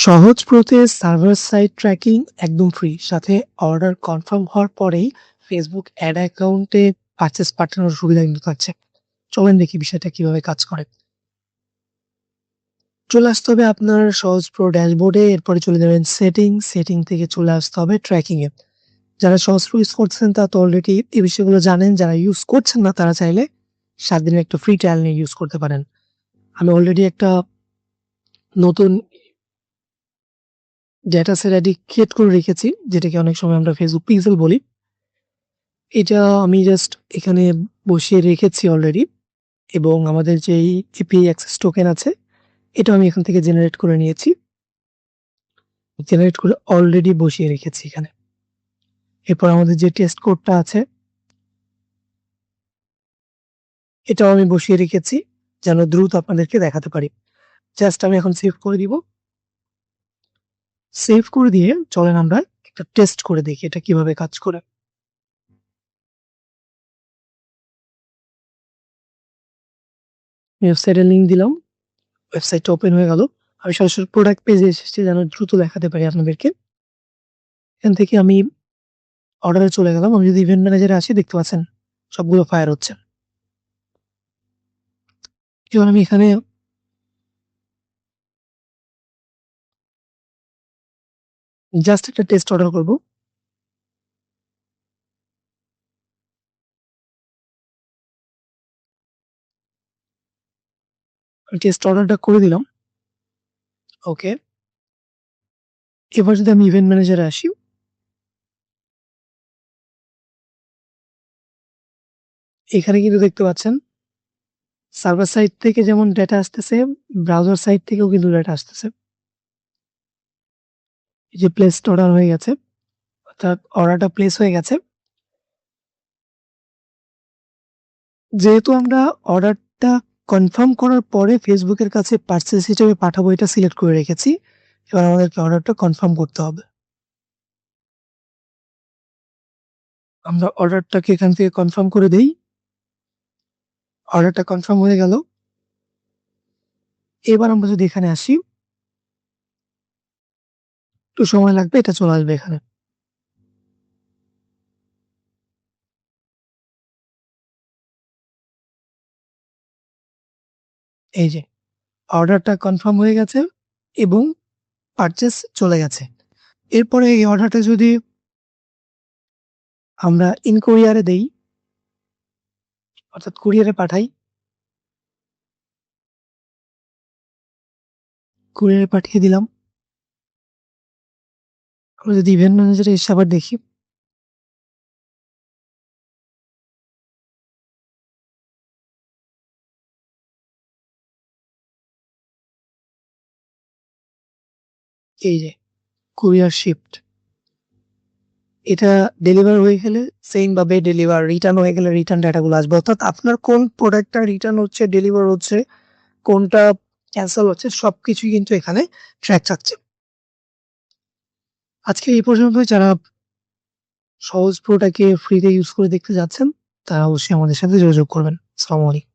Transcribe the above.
সহজ প্রোতে server side tracking একদম free. সাথে অর্ডার কনফার্ম হওয়ার পরেই ফেসবুক অ্যাড অ্যাকাউন্টে পারচেজ পাঠানোর সুবিধা কিন্তু থাকছে। চলেন দেখি বিষয়টা কিভাবে কাজ করে। চলে আসতে হবে আপনার সহজ প্রো ড্যাশবোর্ডে, এরপরে চলে যাবেন সেটিং থেকে চলে আসতে হবে ট্র্যাকিং এ। যারা সহজ প্রো ইউজ করছেন তারা তো অলরেডি এই বিষয়গুলো জানেন। যারা ইউজ করছেন না তারা চাইলে 7 দিনের একটা ফ্রি ট্রায়াল নিয়ে ইউজ করতে পারেন। আমি অলরেডি একটা নতুন ডেটা সেট আইডি ক্রিয়েট করে রেখেছি, যেটাকে অনেক সময় আমরা ফেসবুক পিক্সেল বলি। এটা আমি জাস্ট এখানে বসিয়ে রেখেছি অলরেডি, এবং আমাদের যেই এপিআই অ্যাক্সেস টোকেন আছে এটাও আমি এখান থেকে জেনারেট করে নিয়েছি। জেনারেট করে অলরেডি বসিয়ে রেখেছি এখানে। এরপর আমাদের যে টেস্ট কোডটা আছে এটাও আমি বসিয়ে রেখেছি, যেন দ্রুত আপনাদেরকে দেখাতে পারি। জাস্ট আমি এখন সেভ করে দিব। সেভ করে দিয়ে চলেন আমরা একটা টেস্ট করে দেখি এটা কিভাবে কাজ করে। ওয়েবসাইটের লিঙ্ক দিলাম, ওয়েবসাইটটা ওপেন হয়ে গেল। আমি সরাসরি প্রোডাক্ট পেজে এসেছি যেন দ্রুত দেখাতে পারি আপনাদেরকে। এখান থেকে আমি অর্ডারে চলে গেলাম। আমি যদি ইভেন্ট ম্যানেজারে আসি, দেখতে পাচ্ছেন সবগুলো ফায়ার হচ্ছে। এবার আমি এখানে জাস্ট একটা টেস্ট অর্ডার করব। টেস্ট অর্ডারটা করে দিলাম। ওকে। এবার যদি আমি ইভেন্ট ম্যানেজারে আসি, এখানে কিন্তু দেখতে পাচ্ছেন সার্ভার সাইড থেকে যেমন ডেটা আসতেছে, ব্রাউজার সাইড থেকেও কিন্তু ডেটা আসতেছে। এই যে প্লেসড অর্ডার হয়ে গেছে, অর্থাৎ অর্ডারটা প্লেস হয়ে গেছে। যেহেতু আমরা অর্ডারটা কনফার্ম করার পরে ফেসবুকের কাছে পার্সেস হিসেবে পাঠাবো এটা সিলেক্ট করে রেখেছি। এবার আমাদেরকে অর্ডারটা কনফার্ম করতে হবে। আমরা অর্ডারটাকে এখান থেকে কনফার্ম করে দেই। অর্ডারটা কনফার্ম হয়ে গেল। এবার আমরা যদি এখানে আসি, একটু সময় লাগবে, এটা চলে আসবে এখানে। এই যে অর্ডারটা কনফার্ম হয়ে গেছে এবং পারচেজ চলে গেছে। এরপরে এই অর্ডারটা যদি আমরা ইন কুরিয়ারে দেই, অর্থাৎ কুরিয়ারে পাঠাই, কুরিয়ারে পাঠিয়ে দিলাম। আমরা যদি ইভেন্ট ম্যানেজারে এসে আবার দেখি, এই যে কুরিয়ার শিপড, এটা ডেলিভার হয়ে গেলে সেম ভাবে ডেলিভার, রিটার্ন হয়ে গেলে রিটার্ন ডাটাগুলো আসবে। অর্থাৎ আপনার কোন প্রোডাক্টটা রিটার্ন হচ্ছে, ডেলিভার হচ্ছে, কোনটা ক্যান্সেল হচ্ছে, সবকিছুই কিন্তু এখানে ট্র্যাক থাকছে। আজকে এই পর্যন্তই। যারা সহজ প্রোটাকে ফ্রিতে ইউজ করে দেখতে যাচ্ছেন তারা অবশ্যই আমাদের সাথে যোগাযোগ করবেন। আসসালামু আলাইকুম।